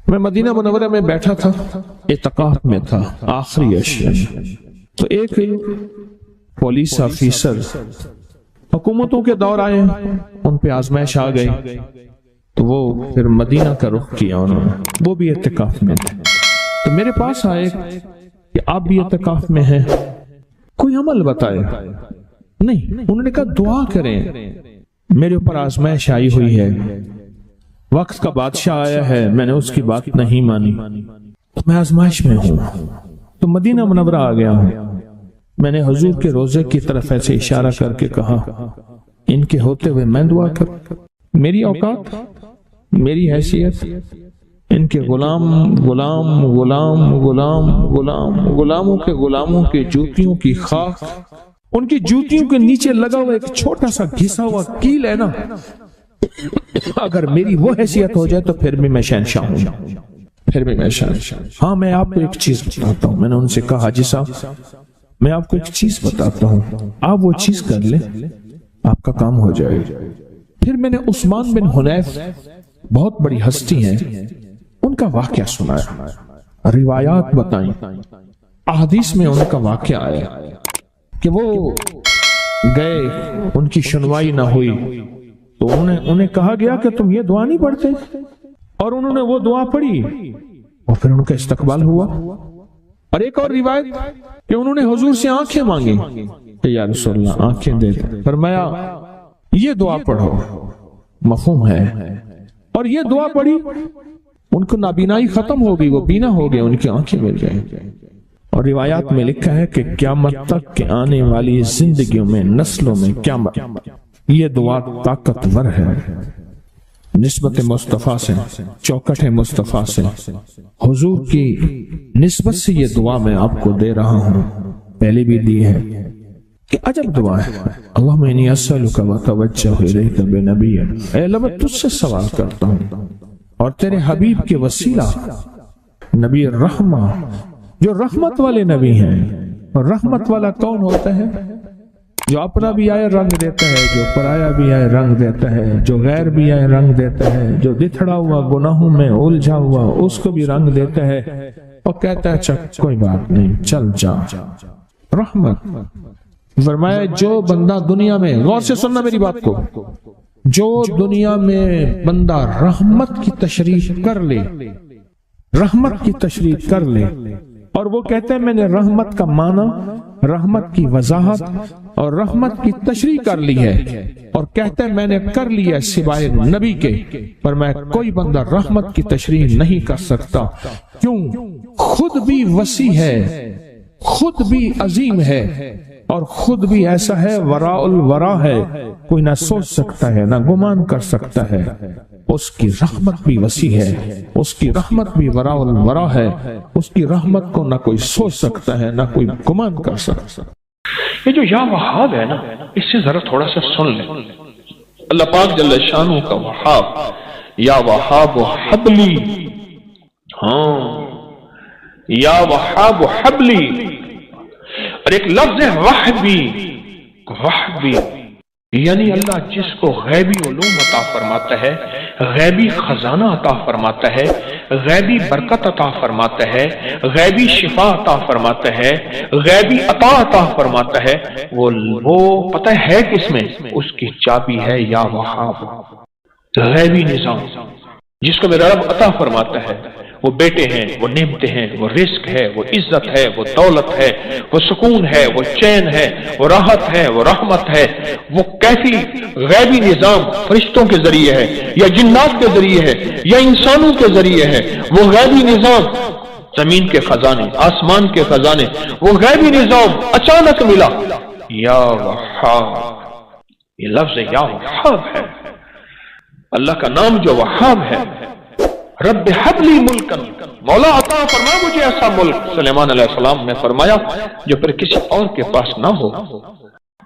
میں مدینہ منورہ میں بیٹھا تھا، اعتکاف میں تھا، آخری عشر میں، تو ایک پولیس آفیسر، حکومتوں کے دور آئے، ان پہ آزمائش آ گئی، تو وہ پھر مدینہ کا رخ کیا انہوں نے، وہ بھی اعتکاف میں تھے، تو میرے پاس آئے کہ آپ بھی اعتکاف میں ہیں، کوئی عمل بتائے؟ نہیں، انہوں نے کہا دعا کریں، میرے اوپر آزمائش آئی ہوئی ہے، وقت کا بادشاہ آیا ہے، میں نے اس کی بات نہیں مانی، میں آزمائش میں ہوں، تو مدینہ منورہ آ گیا ہوں۔ میں نے حضور کے روزے کی طرف ایسے اشارہ کر کے کہا ان کے ہوتے ہوئے میں دعا کر، میری اوقات، میری حیثیت، ان کے غلام غلام غلام غلام غلام غلاموں کے غلاموں کے جوتیوں کی خاک، ان کی جوتیوں کے نیچے لگا ہوا ایک چھوٹا سا گھسا ہوا کیل ہے نا، اگر میری وہ حیثیت ہو جائے تو پھر بھی میں شہنشاہ ہوں، پھر بھی میں شہنشاہ۔ ہاں میں آپ کو ایک چیز بتاتا ہوں، میں نے ان سے کہا حاجی صاحب میں آپ کو ایک چیز بتاتا ہوں، آپ وہ چیز کر لیں، آپ کا کام ہو جائے۔ پھر میں نے عثمان بن حنیف، بہت بڑی ہستی ہیں، ان کا واقعہ سنایا، روایات بتائیں، احادیث میں ان کا واقعہ آیا کہ وہ گئے، ان کی سنوائی نہ ہوئی، تو انہیں کہا گیا کہ تم یہ دعا نہیں پڑھتے، اور انہوں نے وہ دعا پڑھی اور پھر ان کا استقبال ہوا۔ اور ایک اور روایت کہ انہوں نے حضور سے آنکھیں مانگی کہ یا رسول اللہ آنکھیں دے دیں، فرمایا یہ دعا پڑھو، مفہوم ہے، اور یہ دعا پڑھی، ان کو نابینائی ختم ہو گئی، وہ بینا ہو گئے، ان کی آنکھیں مل گئیں۔ اور روایات میں لکھا ہے کہ قیامت تک کے آنے والی زندگیوں میں، نسلوں میں قیامت، یہ دعا طاقتور ہے، نسبت مصطفیٰ سے، چوکٹ مصطفیٰ سے، حضور کی نسبت سے یہ دعا میں آپ کو دے رہا ہوں، پہلے بھی دی ہے، کہ عجب دعا ہے۔ اللہم انی اسألک واتوجہ الیک بنبی، اے اللہ میں تجھ سے سوال کرتا ہوں اور تیرے حبیب کے وسیلہ نبی الرحمہ، جو رحمت والے نبی ہیں، اور رحمت والا کون ہوتا ہے؟ جو اپنا بھی آئے رنگ دیتا ہے، جو پرایا بھی آئے رنگ دیتا ہے، جو غیر بھی آئے رنگ دیتا ہے، جو دتھڑا ہوا گناہوں میں الجھا ہوا اس کو بھی رنگ دیتا ہے، اور کہتا ہے چک کوئی بات نہیں چل جا، رحمت۔ فرمایا جو بندہ دنیا میں، غور سے سننا میری بات کو، جو دنیا میں بندہ رحمت کی تشریح کر لے، رحمت کی تشریح کر لے، اور وہ کہتے ہیں میں نے رحمت کا معنی، رحمت کی وضاحت اور رحمت کی تشریح کر لی ہے، اور کہتے ہیں میں نے کر لیا سوائے نبی کے، پر میں کوئی بندہ رحمت کی تشریح نہیں کر سکتا، کیوں؟ خود بھی وسیع ہے، خود بھی عظیم ہے، اور خود بھی ایسا ہے وراء الورا ہے، کوئی نہ سوچ سکتا ہے نہ گمان کر سکتا ہے، اس کی رحمت بھی وسیع ہے، اس کی رحمت بھی وراء الورا ہے، اس کی رحمت کو نہ کوئی سوچ سکتا ہے نہ کوئی گمان کر سکتا۔ یہ جو یا وہاب ہے نا، اس سے ذرا تھوڑا سا سن لیں، اللہ پاک جل شانہ کا وہاب، یا وہاب حبلی، ہاں یا وہاب حبلی، اور ایک لفظ ہے وحبی، وحبی یعنی اللہ جس کو غیبی علوم عطا فرماتا ہے، غیبی خزانہ عطا فرماتا ہے، غیبی برکت عطا فرماتا ہے، غیبی شفا عطا فرماتا ہے، غیبی عطا فرماتا ہے، وہ پتہ ہے کس میں؟ اس کی چابی ہے یا وہاب، غیبی نظام جس کو میرا رب عطا فرماتا ہے، وہ بیٹے ہیں، وہ نعمتیں ہیں، وہ رزق ہے، وہ عزت ہے، وہ دولت ہے، وہ سکون ہے، وہ چین ہے، وہ راحت ہے، وہ رحمت ہے، وہ کیفی غیبی نظام فرشتوں کے ذریعے ہے یا جنات کے ذریعے ہے یا انسانوں کے ذریعے ہے، وہ غیبی نظام، زمین کے خزانے، آسمان کے خزانے، وہ غیبی نظام اچانک ملا، یا وہاب، یہ لفظ یا وہاب ہے، اللہ کا نام جو وہاب ہے، رب حبلی ملکن، مولا عطا فرما مجھے ایسا ملک، سلیمان علیہ السلام نے فرمایا جو پھر کسی اور کے پاس نہ ہو،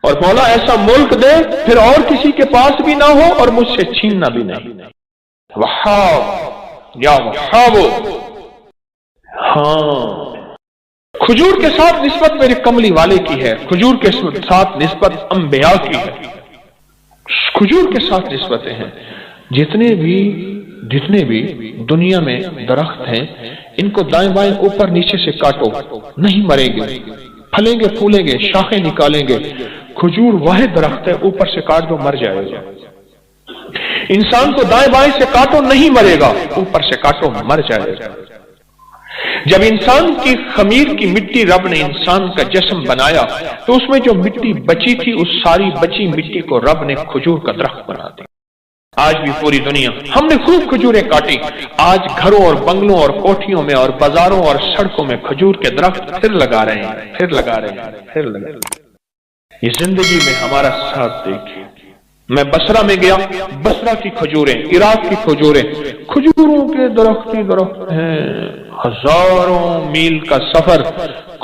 اور مولا ایسا ملک دے پھر اور کسی کے پاس بھی نہ ہو اور مجھ سے چھیننا بھی نہیں، وہاب یا وہاب۔ ہاں کھجور کے ساتھ نسبت میرے کملی والے کی ہے، کھجور کے ساتھ نسبت انبیاء کی ہے، کھجور کے ساتھ نسبتیں ہیں، جتنے بھی جتنے بھی دنیا میں درخت ہیں ان کو دائیں بائیں اوپر نیچے سے کاٹو نہیں مریں گے، پھلیں گے پھولیں گے، شاخیں نکالیں گے۔ کھجور واحد درخت ہے، اوپر سے کاٹ دو مر جائے گا۔ انسان کو دائیں بائیں سے کاٹو نہیں مرے گا، اوپر سے کاٹو مر جائے گا۔ جب انسان کی خمیر کی مٹی رب نے انسان کا جسم بنایا تو اس میں جو مٹی بچی تھی اس ساری بچی مٹی کو رب نے کھجور کا درخت بنا دیا۔ آج بھی پوری دنیا ہم نے خوب کھجوریں کاٹی، آج گھروں اور بنگلوں اور کوٹھیوں میں اور بازاروں اور سڑکوں میں کھجور کے درخت پھر لگا رہے ہیں، پھر لگا رہے ہیں، پھر لگا رہے ہیں۔ یہ زندگی میں ہمارا ساتھ دیکھیے۔ میں بصرہ میں گیا، بصرہ کی کھجوریں، عراق کی کھجوریں، کھجوروں کے درخت ہی درخت ہیں، ہزاروں میل کا سفر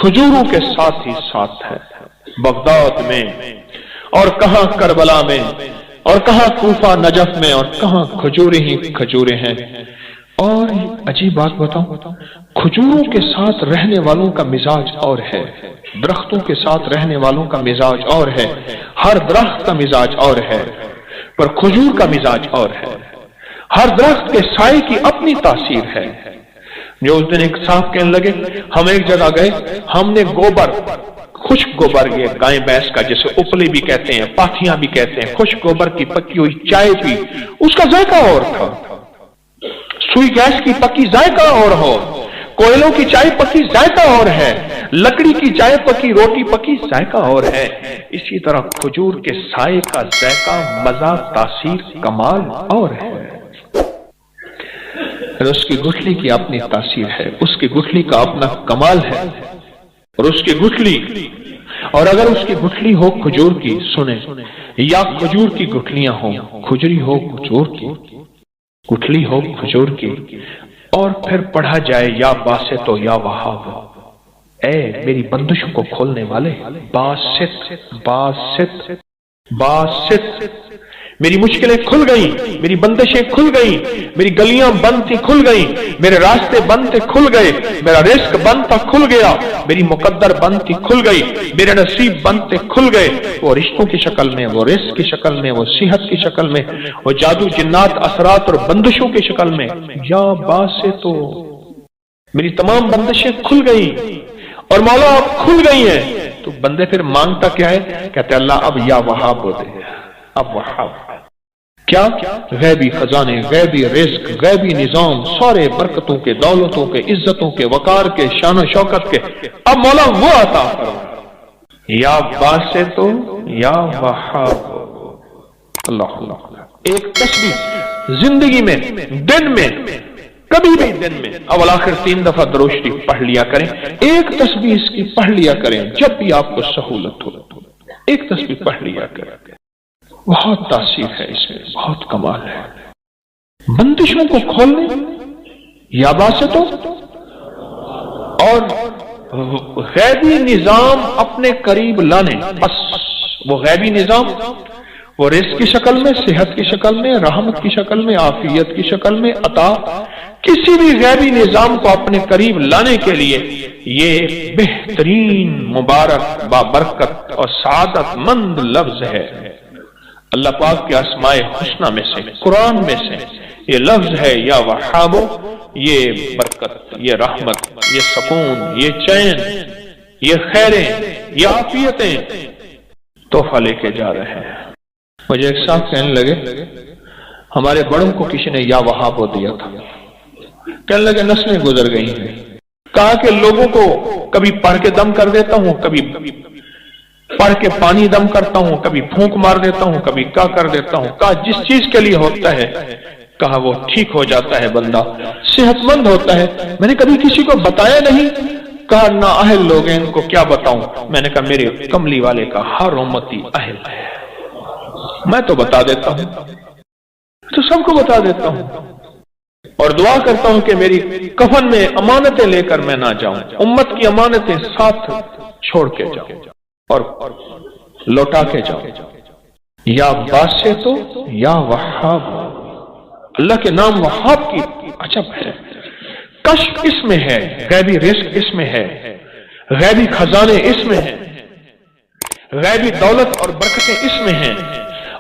کھجوروں کے ساتھ ہی ساتھ ہے۔ بغداد میں اور کہاں کربلا میں اور کہاں کوفہ نجف میں اور کہاں کھجوریں ہی کھجوریں ہیں۔ اور عجیب بات بتاؤں، کھجوروں کے ساتھ رہنے والوں کا مزاج اور ہے، درختوں کے ساتھ رہنے والوں کا مزاج اور ہے، ہر درخت کا مزاج اور ہے، پر کھجور کا مزاج اور ہے۔ ہر درخت کے سائے کی اپنی تاثیر ہے۔ جو اس دن ایک صاحب کہنے لگے، ہم ایک جگہ گئے، ہم نے گوبر، خشک گوبر، یہ گائے بھینس کا جسے اپلی بھی کہتے ہیں، پاتھیاں بھی کہتے ہیں، خشک گوبر کی پکی ہوئی چائے پی، اس کا ذائقہ اور تھا۔ سوئی گیس کی پکی ذائقہ اور ہو، کوئلوں کی چائے پکی ذائقہ اور ہے، لکڑی کی چائے پکی، روٹی پکی ذائقہ اور ہے۔ اسی طرح کھجور کے سائے کا ذائقہ، مزہ، تاثیر، کمال اور ہے۔ اس کی گٹھلی کی اپنی تاثیر ہے، اس کی گٹھلی کا اپنا کمال ہے، اور اس کی گٹھلی، اور اگر اس کی گٹھلی ہو کھجور کی، سنیں، یا کھجور کی گٹھلیاں ہوں، کھجری ہو کھجور کی، گٹھلی ہو کھجور کی، اور پھر پڑھا جائے یا باسط یا وہاب، اے میری بندشوں کو کھولنے والے، باسط باسط باسط، میری مشکلیں کھل گئیں، میری بندشیں کھل گئیں، میری گلیاں بند تھی کھل گئیں، میرے راستے بند تھے کھل گئے، میرا رزق بند تھا کھل گیا، میری مقدر بند تھی کھل گئی، میرے نصیب بند تھے کھل گئے، وہ رشتوں کی شکل میں، وہ رزق کی شکل میں، وہ صحت کی شکل میں، وہ جادو جنات اثرات اور بندشوں کی شکل میں، یا باسطو، میری تمام بندشیں کھل گئیں، اور مولا اب کھل گئی ہیں۔ تو بندے پھر مانگتا کیا ہے؟ کہتے اللہ اب یا وہاب ہو دے، اب وہاب، کیا؟ غیبی خزانے، غیبی رزق، غیبی نظام، سارے برکتوں کے، دولتوں کے، عزتوں کے، وقار کے، شان و شوکت کے، اب مولا وہ عطا فرما، یا باسطو یا وہاب۔ اللہ اللہ، ایک تسبیح زندگی میں، دن میں، کبھی بھی دن میں اول آخر 3 دفعہ درود شریف پڑھ لیا کریں، ایک تسبیح اس کی پڑھ لیا کریں جب بھی آپ کو سہولت ہو، ایک تسبیح پڑھ لیا کریں، بہت تاثیر ہے اس میں، بہت کمال ہے۔ بندشوں کو کھولنے، یا باسطو، اور غیبی نظام اپنے قریب لانے، بس وہ غیبی نظام، وہ رزق کی شکل میں، صحت کی شکل میں، رحمت کی شکل میں، عافیت کی شکل میں، عطا، کسی بھی غیبی نظام کو اپنے قریب لانے کے لیے یہ ایک بہترین، مبارک، بابرکت اور سعادت مند لفظ ہے۔ اللہ پاک کے اسماء حسنہ میں سے، قرآن میں سے یہ لفظ ہے، یا وہابو، یہ برکت، یہ رحمت، یہ سکون، یہ چین، یہ خیریں، یہ عافیتیں تحفہ لے کے جا رہے ہیں۔ مجھے ایک صاحب کہنے لگے ہمارے بڑوں کو کسی نے یا وہابو دیا تھا، کہنے لگے نسلیں گزر گئی ہیں، کہا کہ لوگوں کو کبھی پڑھ کے دم کر دیتا ہوں، کبھی پڑھ کے پانی دم کرتا ہوں، کبھی پھونک مار دیتا ہوں، کبھی کیا کر دیتا ہوں، کہا جس چیز کے لیے ہوتا ہے، کہا وہ ٹھیک ہو جاتا ہے، بندہ صحت مند ہوتا ہے۔ میں نے کبھی کسی کو بتایا نہیں، کہا نا اہل لوگ ہیں ان کو کیا بتاؤں، میں نے کہا میرے کملی والے کا ہر امتی اہل ہے، میں تو بتا دیتا ہوں، تو سب کو بتا دیتا ہوں، اور دعا کرتا ہوں کہ میری کفن میں امانتیں لے کر میں نہ جاؤں، امت کی امانتیں ساتھ چھوڑ کے جاؤں اور لوٹا کے جاؤ، یا باسطو یا وہاب۔ اللہ کے نام وہاب کی عجب ہے، کشف اس میں ہے، غیبی رزق اس میں ہے، غیبی خزانے اس میں ہیں، غیبی دولت اور برکتیں اس میں ہیں،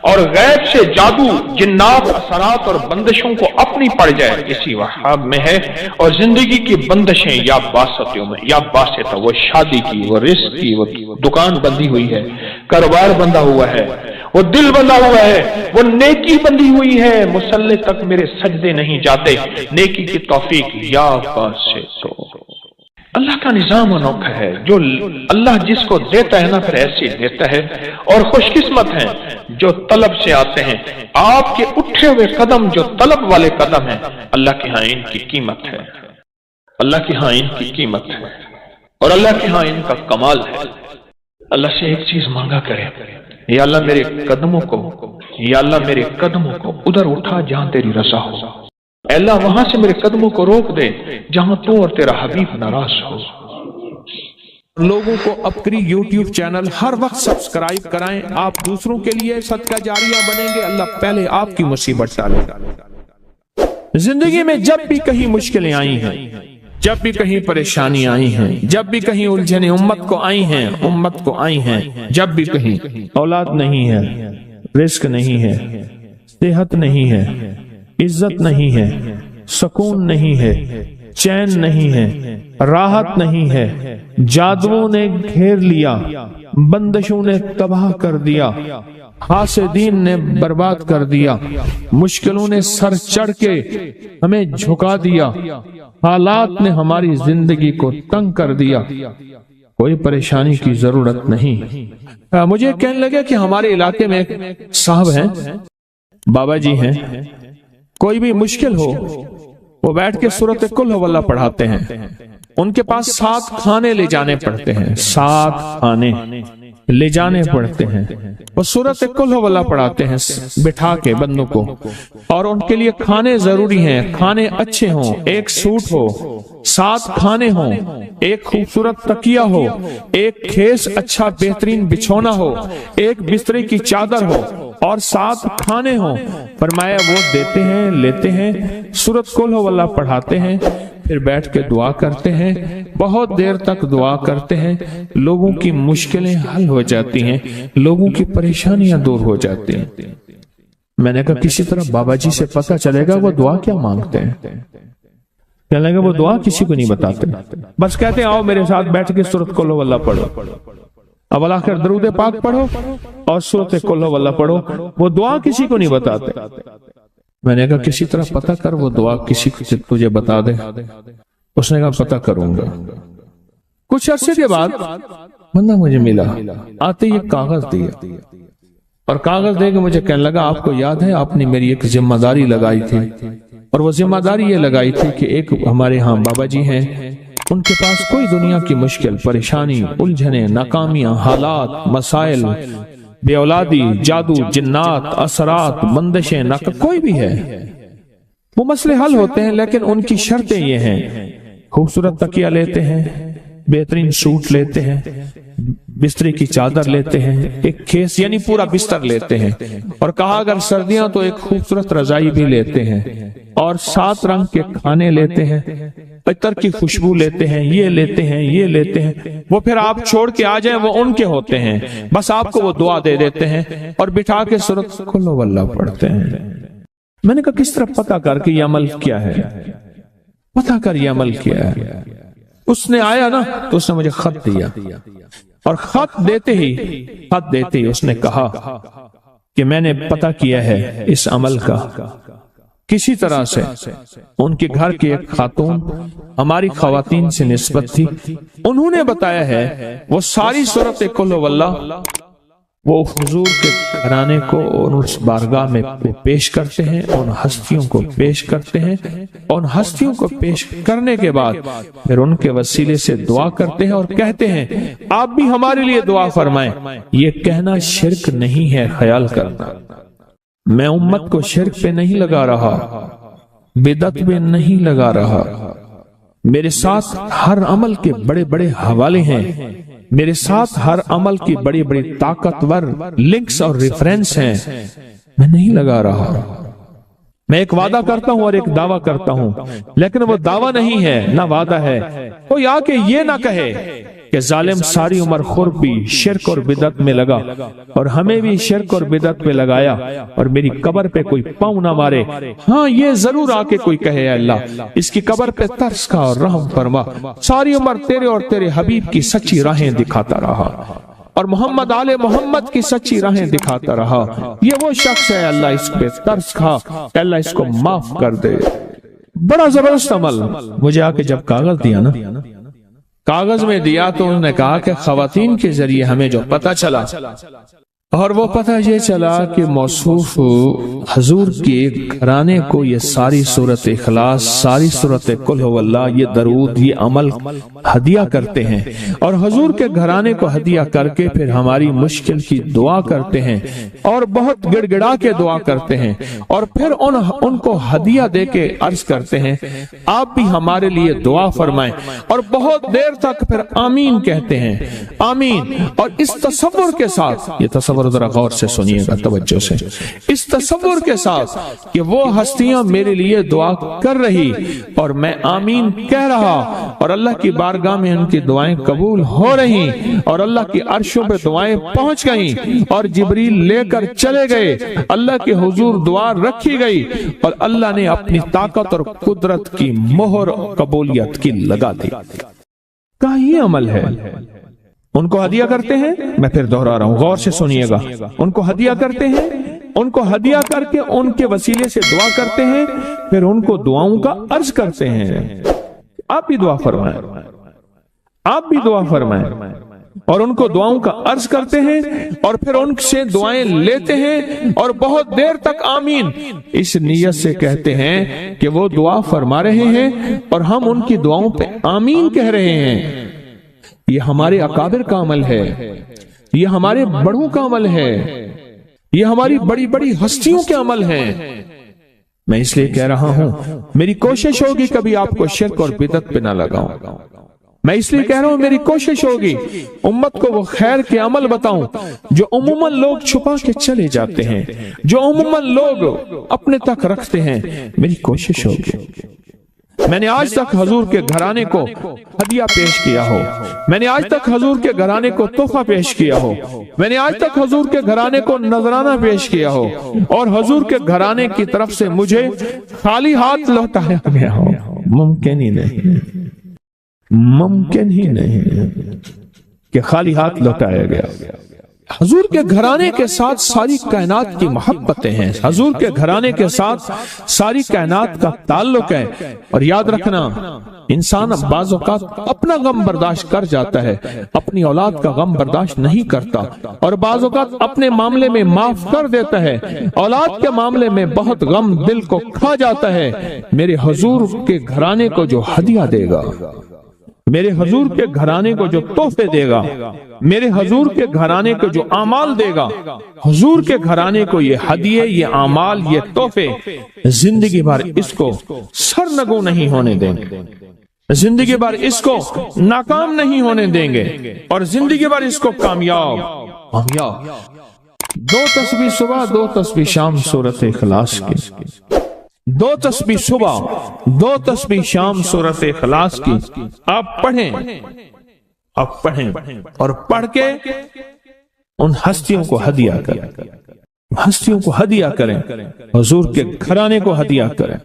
اور غیب سے جادو، جنات، اثرات اور بندشوں کو اپنی پڑ جائے، اسی وہاب میں ہے۔ اور زندگی کی بندشیں یا باستوں میں، یا باسطہ، وہ شادی کی، وہ رزق کی، وہ دکان بندی ہوئی ہے، کاروبار بندہ ہوا ہے، وہ دل بندہ ہوا ہے، وہ نیکی بندی ہوئی ہے، مصلی تک میرے سجدے نہیں جاتے، نیکی کی توفیق یا باسطو۔ اللہ کا نظام انوکھا ہے، جو اللہ جس کو دیتا ہے نا پھر ایسے دیتا ہے، اور خوش قسمت ہیں جو طلب سے آتے ہیں۔ آپ کے اٹھے ہوئے قدم جو طلب والے قدم ہیں، اللہ کے ہاں ان کی قیمت ہے، اللہ کے ہاں ان کی قیمت ہے، اور اللہ کے ہاں ان کا کمال ہے۔ اللہ سے ایک چیز مانگا کرے، یا اللہ میرے قدموں کو، یا اللہ میرے قدموں کو ادھر اٹھا جہاں تیری رضا ہو، اے اللہ وہاں سے میرے قدموں کو روک دے جہاں تو اور تیرا حبیب ناراض ہو۔ لوگوں کو اپنی یوٹیوب چینل ہر وقت سبسکرائب کرائیں، آپ دوسروں کے لیے صدقہ جاریہ بنیں گے، اللہ پہلے آپ کی مصیبت ٹالے گا۔ زندگی میں جب بھی کہیں مشکلیں آئی ہیں، جب بھی کہیں پریشانی آئی ہیں، جب بھی کہیں الجھنیں امت کو آئی ہیں، جب بھی کہیں اولاد نہیں ہے، رزق نہیں ہے، صحت نہیں ہے، عزت نہیں ہے، سکون نہیں ہے، چین نہیں ہے، راحت نہیں ہے، جادوؤں نے گھیر لیا، بندشوں نے تباہ کر دیا، حاسدین نے برباد کر دیا، مشکلوں نے سر چڑھ کے ہمیں جھکا دیا، حالات نے ہماری زندگی کو تنگ کر دیا۔ کوئی پریشانی کی ضرورت نہیں۔ مجھے کہنے لگے کہ ہمارے علاقے میں ایک صاحب ہیں، بابا جی ہیں، کوئی بھی مشکل ہو وہ بیٹھ کے سورۃ قل ہو اللہ پڑھاتے ہیں، ان کے پاس 7 کھانے لے جانے پڑتے ہیں، 7 کھانے لے جانے پڑتے ہیں، وہ سورۃ قل ہو اللہ پڑھاتے ہیں بٹھا کے بندوں کو، اور ان کے لیے کھانے ضروری ہیں، کھانے اچھے ہوں، ایک سوٹ ہو، 7 کھانے ہوں، ایک خوبصورت تکیہ ہو، ایک کھیس اچھا بہترین بچھونا ہو، ایک بسترے کی چادر ہو، اور 7 کھانے ہوں۔ فرمایا وہ دیتے ہیں، لیتے ہیں، سورۃ قل ہو اللہ پڑھاتے ہیں، پھر بیٹھ کے دعا کرتے ہیں، بہت دیر تک دعا کرتے ہیں، لوگوں کی مشکلیں حل ہو جاتی ہیں، لوگوں کی پریشانیاں دور ہو جاتی ہیں۔ میں نے کہا کسی طرح بابا جی سے پتہ چلے گا وہ دعا کیا مانگتے ہیں۔ کہنے لگا وہ دعا کسی کو نہیں بتاتے، بس کہتے ہیں آؤ میرے ساتھ بیٹھ کے سورۃ قل ہو اللہ پڑھو، اب اللہ کر درود پاک پڑھو اور سورۃ قل ہو اللہ پڑھو، وہ دعا کسی کو نہیں بتاتے۔ میں نے کہا کسی طرح پتہ کر وہ دعا کسی کو تجھے بتا دے۔ اس نے کہا پتہ کروں گا۔ کچھ عرصے کے بعد بندہ مجھے ملا، آتے یہ کاغذ دیا، اور کاغذ دے کے مجھے کہنے لگا آپ کو یاد ہے آپ نے میری ایک ذمہ داری لگائی تھی، اور وہ ذمہ داری یہ لگائی تھی کہ ایک ہمارے ہاں بابا جی ہیں، ان کے پاس کوئی دنیا کی مشکل، پریشانی، الجھنیں، ناکامیاں، حالات، مسائل، بے اولادی، جادو، جنات، اثرات، بندشیں، کوئی بھی ہے، وہ مسئلے حل ہوتے ہیں، لیکن ان کی شرطیں یہ ہیں، خوبصورت تکیہ لیتے ہیں، بہترین سوٹ لیتے ہیں، بستری کی چادر لیتے ہیں، ایک کھیس یعنی پورا بستر لیتے ہیں، اور کہا اگر سردیاں تو ایک خوبصورت رضائی بھی لیتے ہیں، اور 7 رنگ کے کھانے لیتے ہیں، عطر کی خوشبو لیتے ہیں، یہ لیتے ہیں، یہ لیتے ہیں، وہ پھر آپ چھوڑ کے آ جائیں وہ ان کے ہوتے ہیں، بس آپ کو وہ دعا دے دیتے ہیں اور بٹھا کے سورۃ قل ہو اللہ پڑھتے ہیں۔ میں نے کہا کس طرح پتہ کر کے یہ عمل کیا ہے، پتہ کر یہ عمل کیا ہے۔ اس نے آیا نا تو اس نے مجھے خط دیا، اور خط دیتے ہی اس نے کہا کہ میں نے پتہ کیا ہے اس عمل کا، کسی طرح سے ان کے گھر کی ایک خاتون ہماری خواتین سے نسبت تھی، انہوں نے بتایا ہے وہ ساری سورۃ قل ہو اللہ وہ حضور کے گھرانے کو اس بارگاہ میں پیش کرتے ہیں، ان ہستیوں کو پیش کرتے ہیں، ان ہستیوں کو پیش کرنے کے بعد پھر ان کے وسیلے سے دعا کرتے ہیں اور کہتے ہیں آپ بھی ہمارے لیے دعا فرمائیں۔ یہ کہنا شرک نہیں ہے، خیال کرنا، میں امت کو شرک پہ نہیں لگا رہا، بدعت پہ نہیں لگا رہا، میرے ساتھ ہر عمل کے بڑے بڑے حوالے ہیں، میرے ساتھ ہر عمل کی بڑی بڑی طاقتور لنکس اور ریفرنس ہیں، میں نہیں لگا رہا، میں ایک وعدہ کرتا ہوں اور ایک دعویٰ کرتا ہوں، لیکن وہ دعویٰ نہیں ہے نہ وعدہ ہے۔ کوئی آ کے یہ نہ کہے کہ ظالم ساری عمر خور بھی شرک اور بدعت میں لگا اور ہمیں بھی شرک اور بدعت پہ لگایا، اور میری قبر پہ کوئی پاؤں نہ مارے، ہاں یہ ضرور آ کے کوئی کہے اے اللہ اس کی قبر پہ ترس کھا اور رحم فرما، ساری عمر تیرے اور تیرے حبیب کی سچی راہیں دکھاتا رہا اور محمد آل محمد کی سچی راہیں دکھاتا رہا، یہ وہ شخص ہے اللہ اس پہ ترس کھا، اللہ اس کو معاف کر دے۔ بڑا زبردست عمل۔ مجھے آ کے جب کاغذ دیا نا، کاغذ میں دیا تو انہوں نے کہا کہ خواتین کے ذریعے ہمیں جو پتہ چلا، اور وہ پتہ یہ چلا کہ موصوف حضور کے گھرانے کو یہ ساری سورت اخلاص، ساری سورت قل هو اللہ، یہ درود، یہ عمل ہدیہ کرتے ہیں، اور حضور کے گھرانے کو ہدیہ کر کے پھر ہماری مشکل کی دعا کرتے ہیں اور بہت گڑ گڑا کے دعا کرتے ہیں، اور پھر ان کو ہدیہ دے کے عرض کرتے ہیں آپ بھی ہمارے لیے دعا فرمائیں، اور بہت دیر تک پھر آمین کہتے ہیں، آمین۔ اور اس تصور کے ساتھ، یہ تصور ذرا غور سے سنیے گا توجہ سے، اس تصور کے ساتھ کہ وہ ہستیاں میرے لیے دعا کر رہی اور میں آمین کہہ رہا، اور اللہ کی بارگاہ میں ان کی دعائیں قبول ہو رہی، اور اللہ کی عرشوں پہ دعائیں پہنچ گئیں، اور جبریل لے کر چلے گئے، اللہ کے حضور دعا رکھی گئی، اور اللہ نے اپنی طاقت اور قدرت کی مہر قبولیت کی لگا دی۔ کہا یہ عمل ہے۔ ان کو ہدیہ کرتے ہیں، میں پھر دوہرا رہا ہوں، غور سے سنیے گا، ان کو ہدیہ کرتے ہیں، ان کو ہدیہ کر کے ان کے وسیلے سے دعا کرتے ہیں، پھر ان کو دعاؤں کا عرض کرتے ہیں آپ بھی دعا فرمائیں، آپ بھی دعا فرمائیں، اور ان کو دعاؤں کا عرض کرتے ہیں، اور پھر ان سے دعائیں لیتے ہیں، اور بہت دیر تک آمین اس نیت سے کہتے ہیں کہ وہ دعا فرما رہے ہیں اور ہم ان کی دعاؤں پہ آمین کہہ رہے ہیں۔ یہ ہمارے اکابر کا عمل ہے، یہ ہمارے بڑوں کا عمل ہے، یہ ہماری بڑی بڑی ہستیوں کے عمل ہیں۔ میں اس لیے کہہ رہا ہوں میری کوشش ہوگی کبھی آپ کو شرک اور بدعت پہ نہ لگاؤں، میں اس لیے کہہ رہا ہوں میری کوشش ہوگی امت کو وہ خیر کے عمل بتاؤں جو عموماً لوگ چھپا کے چلے جاتے ہیں، جو عموماً لوگ اپنے تک رکھتے ہیں، میری کوشش ہوگی۔ میں نے آج تک حضور کے گھرانے کو ہدیہ پیش کیا ہو، میں نے آج تک حضور کے گھرانے کو تحفہ پیش کیا ہو، میں نے آج تک حضور کے گھرانے کو نذرانہ پیش کیا ہو، اور حضور کے گھرانے کی طرف سے مجھے خالی ہاتھ لوٹایا گیا ہو۔ ممکن ہی نہیں، ممکن ہی نہیں کہ خالی ہاتھ لوٹایا گیا۔ حضور کے گھرانے کے ساتھ ساری کائنات کی محبتیں ہیں، حضور کے گھرانے کے ساتھ ساری کائنات کا تعلق ہے، اور یاد رکھنا انسان بعض اوقات اپنا غم برداشت کر جاتا ہے، اپنی اولاد کا غم برداشت نہیں کرتا، اور بعض اوقات اپنے معاملے میں معاف کر دیتا ہے، اولاد کے معاملے میں بہت غم دل کو کھا جاتا ہے۔ میرے حضور کے گھرانے کو جو ہدیہ دے گا، میرے حضور کے گھرانے کو جو تحفے دے گا، میرے حضور کے گھرانے کو جو اعمال دے گا، حضور کے گھرانے کو یہ ہدیے، یہ اعمال، یہ تحفے زندگی بھر اس کو سرنگوں نہیں ہونے دیں گے، زندگی بھر اس کو ناکام نہیں ہونے دیں گے، اور زندگی بھر اس کو کامیاب۔ 2 تسبیح صبح 2 تسبیح شام سورت اخلاص کی، 2 تسبیح صبح 2 تسبیح شام سورت اخلاص کی آپ پڑھیں، آپ پڑھیں، اور پڑھ کے ان ہستیوں کو ہدیہ کریں، ہستیوں کو ہدیہ کریں، حضور کے گھرانے کو ہدیہ کریں،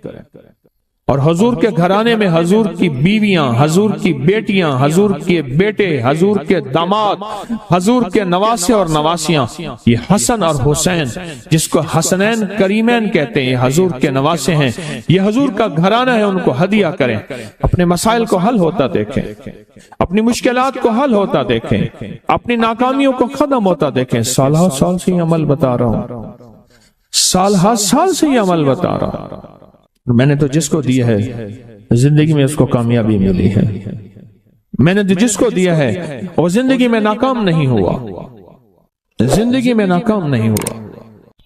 اور حضور کے گھرانے میں حضور کی بیویاں، حضور کی بیٹیاں، حضور کے بیٹے، حضور کے داماد، حضور کے نواسے اور نواسیاں، یہ حسن اور حسین جس کو حسنین کریمین کہتے ہیں، یہ حضور کے نواسے ہیں، یہ حضور کا گھرانہ ہے، ان کو ہدیہ کریں، اپنے مسائل کو حل ہوتا دیکھیں، اپنی مشکلات کو حل ہوتا دیکھیں، اپنی ناکامیوں کو ختم ہوتا دیکھیں۔ سال سے یہ عمل بتا رہا ہوں، سال سے یہ عمل بتا رہا ہوں۔ میں نے تو جس کو دیا ہے زندگی میں اس کو کامیابی ملی ہے، میں نے تو جس کو دیا ہے وہ زندگی میں ناکام نہیں ہوا، زندگی میں ناکام نہیں ہوا۔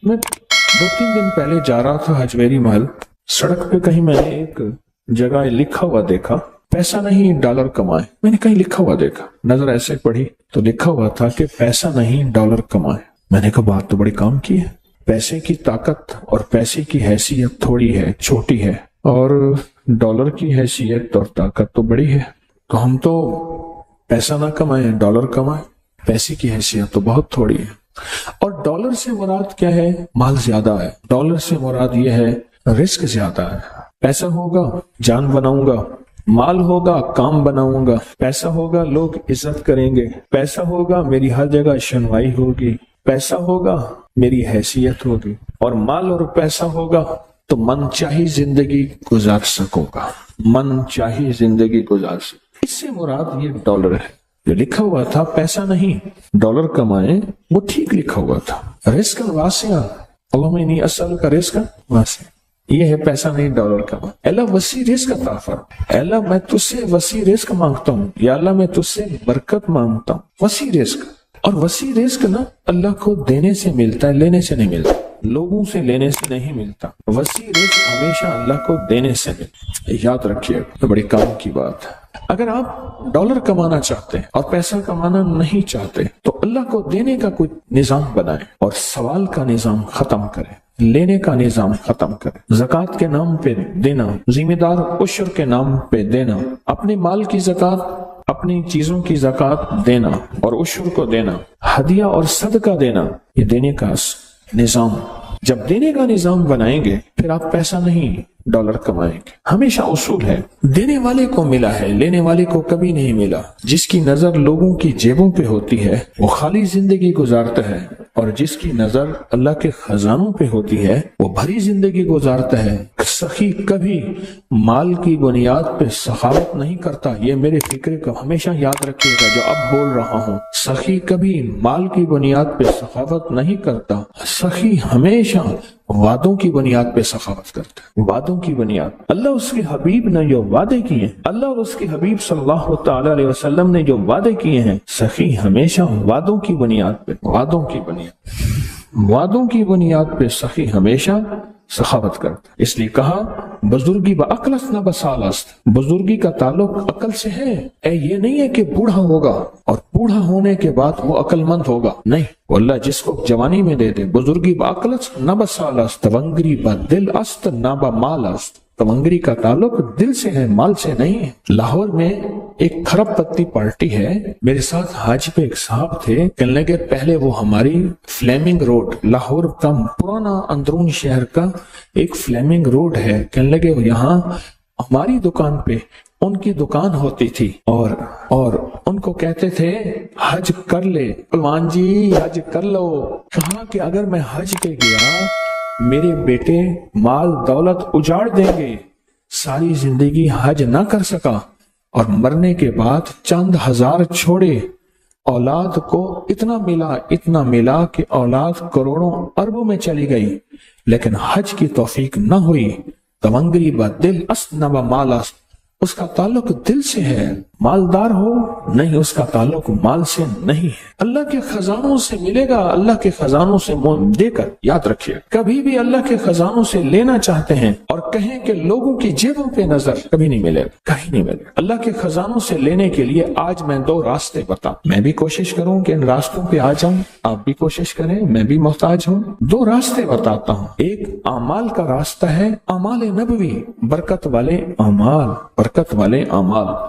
میں 2-3 دن پہلے جا رہا تھا حجویری محل، سڑک پہ کہیں میں نے ایک جگہ لکھا ہوا دیکھا، پیسہ نہیں ڈالر کمائے۔ میں نے کہیں لکھا ہوا دیکھا، نظر ایسے پڑھی تو لکھا ہوا تھا کہ پیسہ نہیں ڈالر کمائے۔ میں نے کہا بات تو بڑی کام کی ہے، پیسے کی طاقت اور پیسے کی حیثیت تھوڑی ہے، چھوٹی ہے، اور ڈالر کی حیثیت اور طاقت تو بڑی ہے۔ تو ہم تو پیسہ نہ کمائیں، ڈالر کمائیں۔ پیسے کی حیثیت تو بہت تھوڑی ہے، اور ڈالر سے مراد کیا ہے؟ مال زیادہ ہے۔ ڈالر سے مراد یہ ہے رزق زیادہ ہے۔ پیسہ ہوگا جان بناؤں گا، مال ہوگا کام بناؤں گا، پیسہ ہوگا لوگ عزت کریں گے، پیسہ ہوگا میری ہر جگہ شنوائی ہوگی، پیسہ ہوگا میری حیثیت ہوگی، اور مال اور پیسہ ہوگا تو من چاہی زندگی گزار سکوں گا، من چاہی زندگی گزار سکوں۔ اس سے مراد یہ ڈالر ہے۔ جو لکھا ہوا تھا پیسہ نہیں ڈالر کمائیں، وہ ٹھیک لکھا ہوا تھا۔ رزق واسع، اللہم انی اسألک رزقا واسع، یہ ہے پیسہ نہیں ڈالر کما۔ اللہ وسیع رزق عطا فرما، اللہ میں تجھ سے وسیع رزق مانگتا ہوں، یا اللہ میں تجھ سے برکت مانگتا ہوں۔ وسیع رزق، اور وسیع رزق نا اللہ کو دینے سے ملتا ہے، لینے سے نہیں ملتا، لوگوں سے لینے سے نہیں ملتا۔ وسیع رزق ہمیشہ اللہ کو دینے سے ملتا، یاد رکھیے، یہ بڑی کام کی بات ہے۔ اگر آپ ڈالر کمانا چاہتے ہیں اور پیسہ کمانا نہیں چاہتے تو اللہ کو دینے کا کوئی نظام بنائیں، اور سوال کا نظام ختم کریں، لینے کا نظام ختم کریں۔ زکوٰۃ کے نام پہ دینا، ذمہ دار عشر کے نام پہ دینا، اپنے مال کی زکوٰۃ، اپنی چیزوں کی زکوٰۃ دینا اور عشر کو دینا، ہدیہ اور صدقہ دینا، یہ دینے کا نظام۔ جب دینے کا نظام بنائیں گے پھر آپ پیسہ نہیں ڈالر کمائیں گے۔ ہمیشہ اصول ہے دینے والے کو ملا ہے، لینے والے کو کبھی نہیں ملا۔ جس کی نظر لوگوں کی جیبوں پہ ہوتی ہے وہ خالی زندگی گزارتا ہے، اور جس کی نظر اللہ کے خزانوں پہ ہوتی ہے وہ بھری زندگی گزارتا ہے۔ سخی کبھی مال کی بنیاد پہ سخاوت نہیں کرتا، یہ میرے فکر کو ہمیشہ یاد رکھیے گا جو اب بول رہا ہوں۔ سخی کبھی مال کی بنیاد پہ سخاوت نہیں کرتا، سخی ہمیشہ وعدوں کی بنیاد پہ سخاوت کرتا ہے، وعدوں کی بنیاد۔ اللہ اس کے حبیب نے جو وعدے کیے، اللہ اور اس کے حبیب صلی اللہ تعالی علیہ وسلم نے جو وعدے کیے ہیں، سخی ہمیشہ وعدوں کی بنیاد پہ، وعدوں کی بنیاد پہ سخی ہمیشہ سخاوت کرتا ہے۔ اس لیے کہا بزرگی با عقلست نہ بسالست، بزرگی کا تعلق عقل سے ہے۔ یہ نہیں ہے کہ بوڑھا ہوگا اور بوڑھا ہونے کے بعد وہ عقل مند ہوگا، نہیں، وہ اللہ جس کو جوانی میں دے دے۔ بزرگی با عقلست نہ بسالست، تونگری با دل است نہ با مال است، تونگری کا تعلق دل سے ہے، مال سے نہیں ہے۔ لاہور میں ایک کھرب پتی پارٹی ہے، میرے ساتھ حاج پہ ایک صاحب تھے، کہنے لگے پہلے وہ ہماری فلیمنگ روڈ، لاہور کا پرانا اندرون شہر کا ایک فلیمنگ روڈ ہے، کہنے لگے یہاں ہماری دکان پہ ان کی دکان ہوتی تھی، اور ان کو کہتے تھے حج کر لے پلوان جی، حج کر لو۔ کہا کہ اگر میں حج پہ گیا میرے بیٹے مال دولت اجاڑ دیں گے، ساری زندگی حج نہ کر سکا، اور مرنے کے بعد چند ہزار چھوڑے، اولاد کو اتنا ملا کہ اولاد کروڑوں اربوں میں چلی گئی، لیکن حج کی توفیق نہ ہوئی۔ تونگری با دل است نہ با مال است، اس کا تعلق دل سے ہے، مالدار ہو نہیں، اس کا تعلق مال سے نہیں ہے۔ اللہ کے خزانوں سے ملے گا، اللہ کے خزانوں سے دے کر، یاد رکھیے کبھی بھی اللہ کے خزانوں سے لینا چاہتے ہیں اور کہیں کہ لوگوں کی جیبوں پہ نظر، کبھی نہیں ملے گا، کہیں نہیں ملے گا۔ اللہ کے خزانوں سے لینے کے لیے آج میں 2 راستے بتاؤں، میں بھی کوشش کروں کہ ان راستوں پہ آ جاؤں، آپ بھی کوشش کریں، میں بھی محتاج ہوں۔ 2 راستے بتاتا ہوں، ایک اعمال کا راستہ ہے، اعمال نبوی، برکت والے اعمال،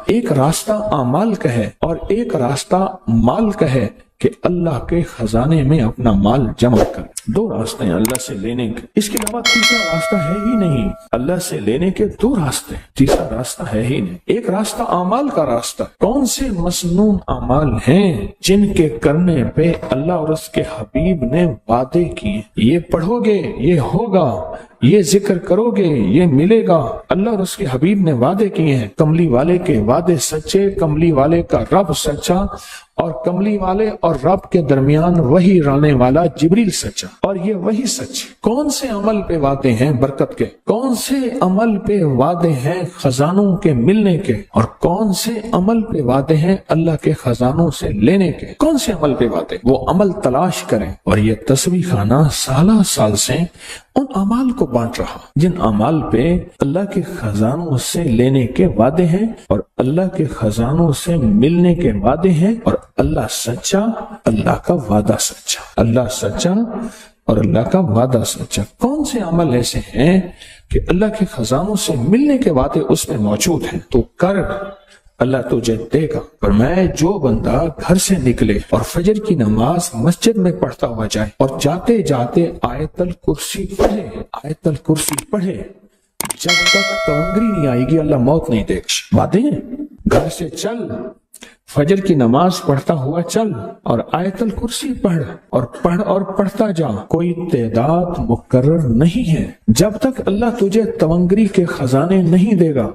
ایک راستہ اعمال کا ہے، اور ایک راستہ مال کا ہے کہ اللہ کے خزانے میں اپنا مال جمع کر۔ 2 راستے ہیں اللہ سے لینے کے، اس کے علاوہ تیسرا راستہ ہے ہی نہیں۔ اللہ سے لینے کے 2 راستے، تیسرا راستہ ہے ہی نہیں۔ ایک راستہ اعمال کا راستہ، کون سے مسنون اعمال ہیں جن کے کرنے پہ اللہ اور اس کے حبیب نے وعدے کیے، یہ پڑھو گے یہ ہوگا، یہ ذکر کرو گے یہ ملے گا۔ اللہ اور اس کے حبیب نے وعدے کیے ہیں، کملی والے کے وعدے سچے، کملی والے کا رب سچا، اور کملی والے اور رب کے درمیان وہی لانے والا جبریل سچا، اور یہ وہی سچ۔ کون سے عمل پہ وعدے ہیں برکت کے، کون سے عمل پہ وعدے ہیں خزانوں کے ملنے کے، اور کون سے عمل پہ وعدے ہیں اللہ کے خزانوں سے لینے کے، کون سے عمل پہ وعدے، وہ عمل تلاش کریں۔ اور یہ تسبیح خانہ سالہ سال سے ان اعمال کو بانٹ رہا جن اعمال پہ اللہ کے خزانوں سے لینے کے وعدے ہیں اور اللہ کے خزانوں سے ملنے کے وعدے ہیں، اور اللہ سچا، اللہ کا وعدہ سچا، اللہ سچا اور اللہ کا وعدہ سچا۔ کون سے عمل ایسے ہیں کہ اللہ کے خزانوں سے ملنے کے وعدے اس میں موجود ہیں، تو کر اللہ تجھے دے گا۔ پر میں جو بندہ گھر سے نکلے اور فجر کی نماز مسجد میں پڑھتا ہوا جائے اور جاتے جاتے آیت الکرسی پڑھے جب تک تونگری نہیں آئے گی اللہ موت نہیں دے گا۔ باتیں گھر سے چل، فجر کی نماز پڑھتا ہوا چل اور آیت الکرسی پڑھ اور پڑھتا جا، کوئی تعداد مقرر نہیں ہے۔ جب تک اللہ تجھے تونگری کے خزانے نہیں دے گا،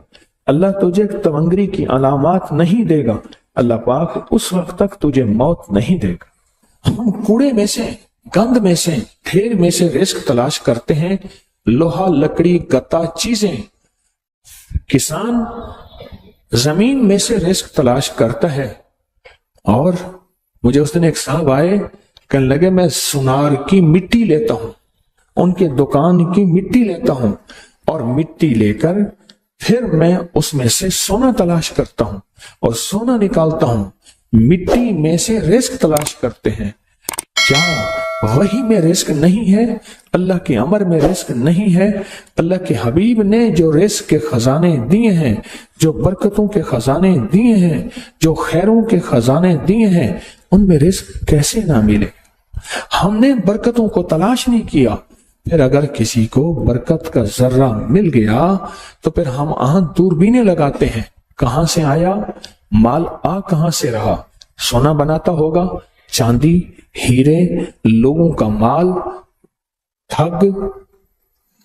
اللہ تجھے تونگری کی علامات نہیں دے گا، اللہ پاک اس وقت تک تجھے موت نہیں دے گا۔ ہم کوڑے میں سے، گند میں سے، ڈھیر میں سے رزق تلاش کرتے ہیں، لوہا، لکڑی، گتا چیزیں۔ کسان زمین میں سے رزق تلاش کرتا ہے، اور مجھے اس دن ایک صاحب آئے، کہنے لگے میں سونار کی مٹی لیتا ہوں، ان کے دکان کی مٹی لیتا ہوں، اور مٹی لے کر پھر میں اس میں سے سونا تلاش کرتا ہوں اور سونا نکالتا ہوں۔ مٹی میں سے رزق تلاش کرتے ہیں۔ کیا وہی میں رزق نہیں ہے؟ اللہ کے امر میں رزق نہیں ہے؟ اللہ کے حبیب نے جو رزق کے خزانے دیے ہیں، جو برکتوں کے خزانے دیے ہیں، جو خیروں کے خزانے دیے ہیں، ان میں رزق کیسے نہ ملے؟ ہم نے برکتوں کو تلاش نہیں کیا۔ پھر اگر کسی کو برکت کا ذرہ مل گیا تو پھر ہم دوربینیں لگاتے ہیں، کہاں سے آیا مال، کہاں سے رہا؟ سونا بناتا ہوگا، چاندی، ہیرے، لوگوں کا مال، ٹھگ،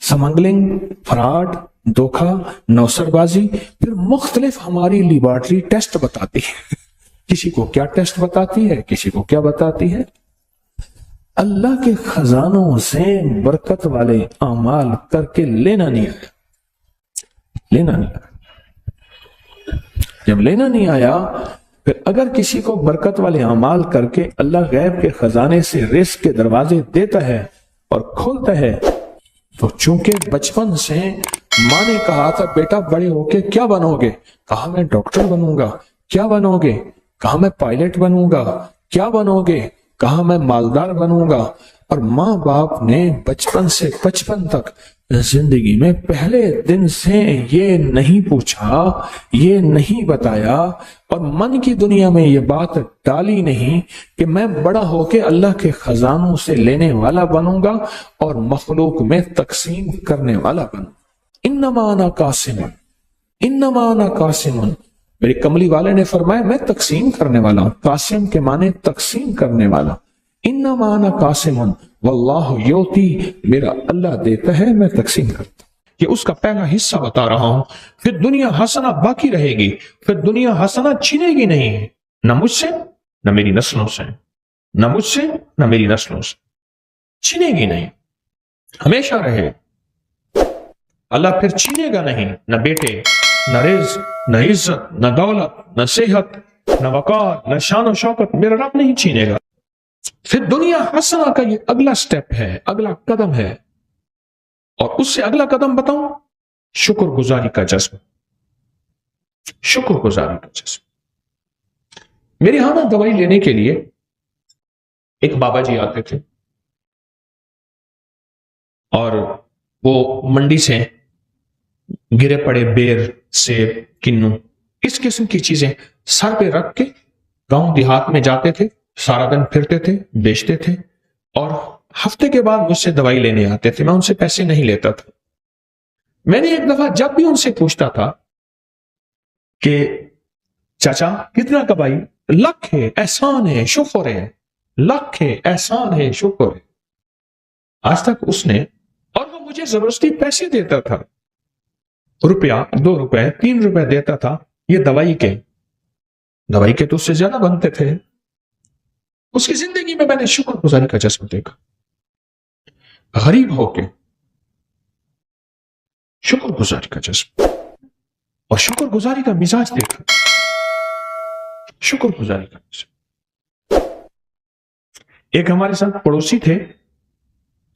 سمگلنگ، فراڈ، دھوکہ، نوسر بازی۔ پھر مختلف ہماری لیبارٹری ٹیسٹ بتاتی ہے، کسی کو کیا ٹیسٹ بتاتی ہے، کسی کو کیا بتاتی ہے۔ اللہ کے خزانوں سے برکت والے اعمال کر کے لینا نہیں آیا۔ جب لینا نہیں آیا، پھر اگر کسی کو برکت والے اعمال کر کے اللہ غیب کے خزانے سے رزق کے دروازے دیتا ہے اور کھولتا ہے، تو چونکہ بچپن سے ماں نے کہا تھا بیٹا بڑے ہو کے کیا بنو گے، کہا میں ڈاکٹر بنوں گا۔ کیا بنو گے؟ کہا میں پائلٹ بنوں گا۔ کیا بنو گے؟ کہا میں مالدار بنوں گا۔ اور ماں باپ نے بچپن سے بچپن تک زندگی میں پہلے دن سے یہ نہیں پوچھا، یہ نہیں بتایا، اور من کی دنیا میں یہ بات ڈالی نہیں کہ میں بڑا ہو کے اللہ کے خزانوں سے لینے والا بنوں گا اور مخلوق میں تقسیم کرنے والا بنوں۔ انما انا قاسم، انما انا قاسم۔ میرے کملی والے نے فرمایا میں تقسیم کرنے والا ہوں۔ قاسم کے معنی تقسیم کرنے والا۔ انما انا قاسم واللہ یؤتی، میرا اللہ دیتا ہے، میں تقسیم کرتا ہوں۔ یہ اس کا پہلا حصہ بتا رہا ہوں۔ پھر دنیا حسنہ باقی رہے گی، پھر دنیا حسنہ چھینے گی نہیں، نہ مجھ سے نہ میری نسلوں سے، نہ مجھ سے نہ میری نسلوں سے، چھینے گی نہیں، ہمیشہ رہے۔ اللہ پھر چھینے گا نہیں، نہ بیٹے، نہ رزق، نہ عزت، نہ دولت، نہ صحت، نہ وقار، نہ شان و شوکت، میرا رب نہیں چھینے گا۔ پھر دنیا حسنہ کا یہ اگلا سٹیپ ہے، اگلا قدم ہے، اور اس سے اگلا قدم بتاؤں، شکر گزاری کا جذبہ۔ شکر گزاری کا جذبہ۔ میرے ہاں نا دوائی لینے کے لیے ایک بابا جی آتے تھے، اور وہ منڈی سے گرے پڑے بیر، سیب، کنو، اس قسم کی چیزیں سر پہ رکھ کے گاؤں دیہات میں جاتے تھے، سارا دن پھرتے تھے، بیچتے تھے، اور ہفتے کے بعد مجھ سے دوائی لینے آتے تھے۔ میں ان سے پیسے نہیں لیتا تھا۔ میں نے ایک دفعہ جب بھی ان سے پوچھتا تھا کہ چاچا کتنا کا بھائی؟ لاکھ ہے، احسان ہے، شکر ہے، لاکھ ہے، احسان ہے، شکر ہے۔ آج تک اس نے، اور وہ مجھے زبردستی پیسے دیتا تھا، روپیہ، 2 روپے، 3 روپے دیتا تھا، یہ دوائی کے تو اس سے زیادہ بنتے تھے۔ اس کی زندگی میں میں نے شکر گزاری کا جذبہ دیکھا، غریب ہو کے شکر گزاری کا جذبہ، اور شکر گزاری کا مزاج دیکھا، شکر گزاری کا مزاج۔ ایک ہمارے ساتھ پڑوسی تھے،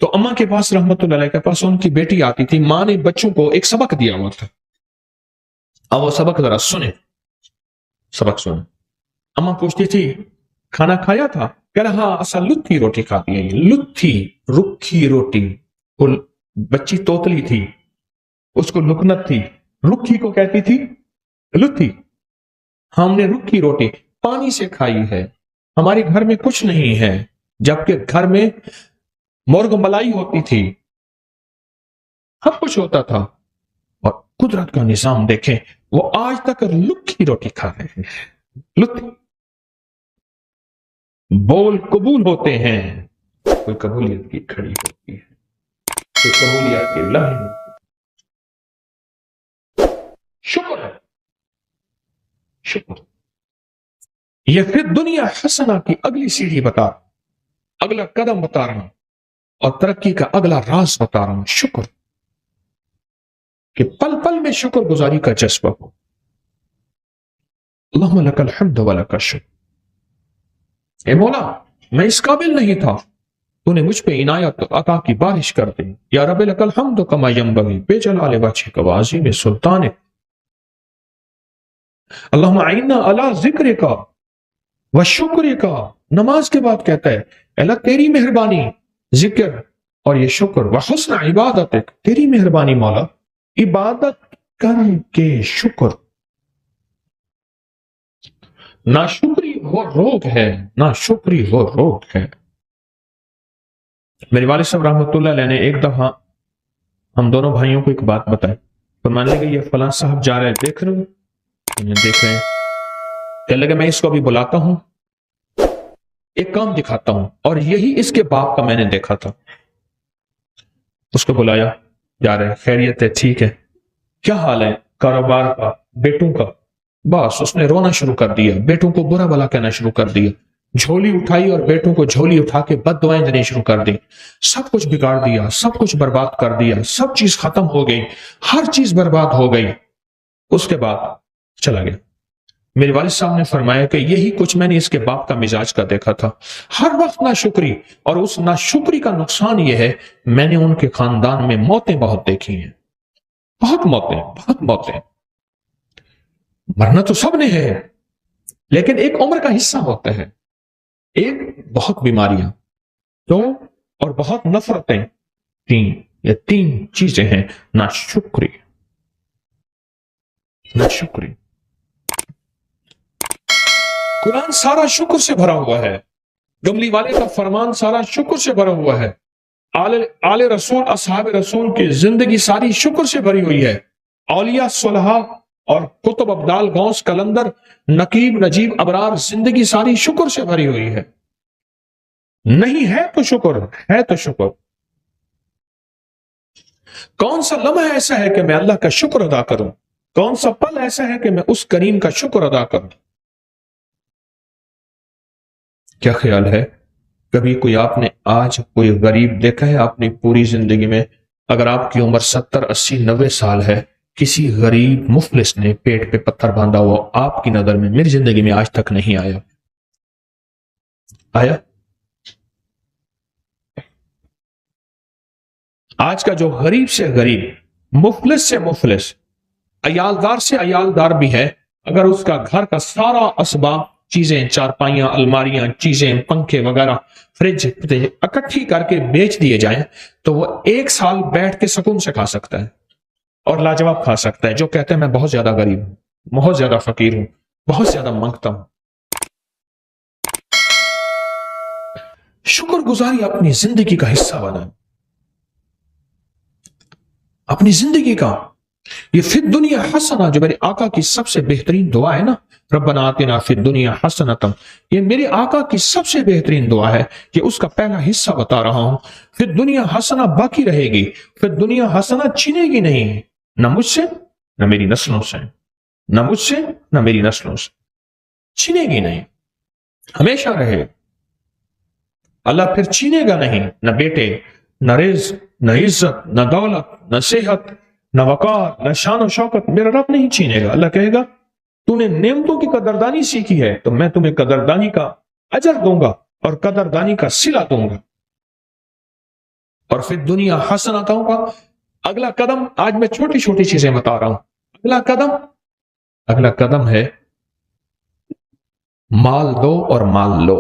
تو اماں کے پاس رحمت اللہ علیہ کے پاس ان کی بیٹی آتی تھی، ماں نے بچوں کو ایک سبق دیا ہوا تھا، اب وہ سبق ذرا سنیں، سبق سنیں۔ اماں پوچھتی تھی کھانا کھایا تھا؟ کہہ رہا ہاں اصل لتھی روٹی کھاتی ہے، لتھی، رکھی روٹی۔ وہ بچی توتلی تھی، اس کو لکنت تھی، رکھی کو کہتی تھی لتھی۔ ہم نے رکھی روٹی پانی سے کھائی ہے، ہمارے گھر میں کچھ نہیں ہے، جبکہ گھر میں مرغ ملائی ہوتی تھی، سب کچھ ہوتا تھا، اور قدرت کا نظام دیکھیں، وہ آج تک لکھی روٹی کھا رہے ہیں، لکھی بول قبول ہوتے ہیں، کوئی قبولیت کی کھڑی ہوتی ہے، کوئی قبولیت کی لہر، شکر ہے، شکر۔ یہ پھر دنیا حسنہ کی اگلی سیڑھی بتا، اگلا قدم بتا رہا ہوں، اور ترقی کا اگلا راز بتا رہا ہوں، شکر، کہ پل پل میں شکر گزاری کا جذبہ ہو۔ اللہم لک الحمد ولک الشکر۔ اے مولا، میں اس قابل نہیں تھا، تو نے مجھ پہ عنایت عطا کی بارش کر دی، یا رب لک الحمد کما ینبغی بجلال وجہک وعظیم سلطانک۔ اللہم اعنا علی ذکرک و شکرک، نماز کے بعد کہتا ہے اللہ تیری مہربانی، ذکر اور یہ شکر، و حسن عبادتک، تیری مہربانی مولا، عبادت کر کے شکر۔ ناشکری وہ روگ ہے، ناشکری وہ روگ ہے۔ میرے والد صاحب رحمۃ اللہ علیہ نے ایک دفعہ ہم دونوں بھائیوں کو ایک بات بتائی، فرمانے لگے یہ فلاں صاحب جا رہے، دیکھ رہے ہو؟ دیکھ رہے ہیں۔ کہنے لگے میں اس کو ابھی بلاتا ہوں، ایک کام دکھاتا ہوں، اور یہی اس کے باپ کا میں نے دیکھا تھا۔ اس کو بلایا، جا رہے، خیریت ہے، ٹھیک ہے، کیا حال ہے؟ کاروبار کا، بیٹوں کا۔ بس اس نے رونا شروع کر دیا، بیٹوں کو برا بھلا کہنا شروع کر دیا، جھولی اٹھائی اور بیٹوں کو جھولی اٹھا کے بد دعائیں دینے شروع کر دی، سب کچھ بگاڑ دیا، سب کچھ برباد کر دیا، سب چیز ختم ہو گئی، ہر چیز برباد ہو گئی۔ اس کے بعد چلا گیا۔ میرے والد صاحب نے فرمایا کہ یہی کچھ میں نے اس کے باپ کا مزاج کا دیکھا تھا، ہر وقت ناشکری، اور اس ناشکری کا نقصان یہ ہے میں نے ان کے خاندان میں موتیں بہت دیکھی ہیں، بہت موتیں، بہت موتیں۔ مرنا تو سب نے ہے، لیکن ایک عمر کا حصہ ہوتا ہے، ایک بہت بیماریاں، دو اور بہت نفرتیں، یہ تین چیزیں ہیں، ناشکری، ناشکری۔ قرآن سارا شکر سے بھرا ہوا ہے، گملی والے کا فرمان سارا شکر سے بھرا ہوا ہے، آل رسول، اصحاب رسول کی زندگی ساری شکر سے بھری ہوئی ہے، اولیاء صلحاء اور قطب ابدال غوث کلندر نقیب نجیب ابرار زندگی ساری شکر سے بھری ہوئی ہے۔ نہیں ہے تو شکر، ہے تو شکر۔ کون سا لمحہ ایسا ہے کہ میں اللہ کا شکر ادا کروں؟ کون سا پل ایسا ہے کہ میں اس کریم کا شکر ادا کروں؟ کیا خیال ہے، کبھی کوئی آپ نے آج کوئی غریب دیکھا ہے اپنی پوری زندگی میں؟ اگر آپ کی عمر 70 80 90 سال ہے، کسی غریب مفلس نے پیٹ پہ پتھر باندھا ہوا آپ کی نظر میں میری زندگی میں آج تک نہیں آیا؟ آیا؟ آج کا جو غریب سے غریب، مفلس سے مفلس، عیالدار سے عیالدار بھی ہے، اگر اس کا گھر کا سارا اسباب، چیزیں، چارپائیاں، الماریاں، چیزیں، پنکھے وغیرہ، فریج اکٹھی کر کے بیچ دیے جائیں تو وہ 1 سال بیٹھ کے سکون سے کھا سکتا ہے، اور لاجواب کھا سکتا ہے۔ جو کہتے ہیں میں بہت زیادہ غریب ہوں، بہت زیادہ فقیر ہوں، بہت زیادہ مانگتا ہوں۔ شکر گزاری اپنی زندگی کا حصہ بنائیں، اپنی زندگی کا۔ یہ فی الدنیا حسنہ جو میرے آقا کی سب سے بہترین دعا ہے نا، ربنا آتنا فی الدنیا حسنۃ، یہ میرے آقا کی سب سے بہترین دعا ہے، کہ اس کا پہلا حصہ بتا رہا ہوں۔ فی الدنیا حسنہ باقی رہے گی، فی الدنیا حسنہ چھنے گی نہیں، نہ مجھ سے نہ میری نسلوں سے، نہ مجھ سے نہ میری نسلوں سے، چھنے گی نہیں، ہمیشہ رہے۔ اللہ پھر چھینے گا نہیں، نہ بیٹے، نہ رزق، نہ عزت، نہ دولت، نہ صحت، نہ وقار، نہ شان و شوکت، میرا رب نہیں چھینے گا۔ اللہ کہے گا تو نے نعمتوں کی قدردانی سیکھی ہے تو میں تمہیں قدردانی کا اجر دوں گا اور قدردانی کا صلہ دوں گا۔ اور پھر دنیا حسنہ کہوں گا۔ اگلا قدم، آج میں چھوٹی چھوٹی چیزیں بتا رہا ہوں، اگلا قدم ہے مال دو اور مال لو۔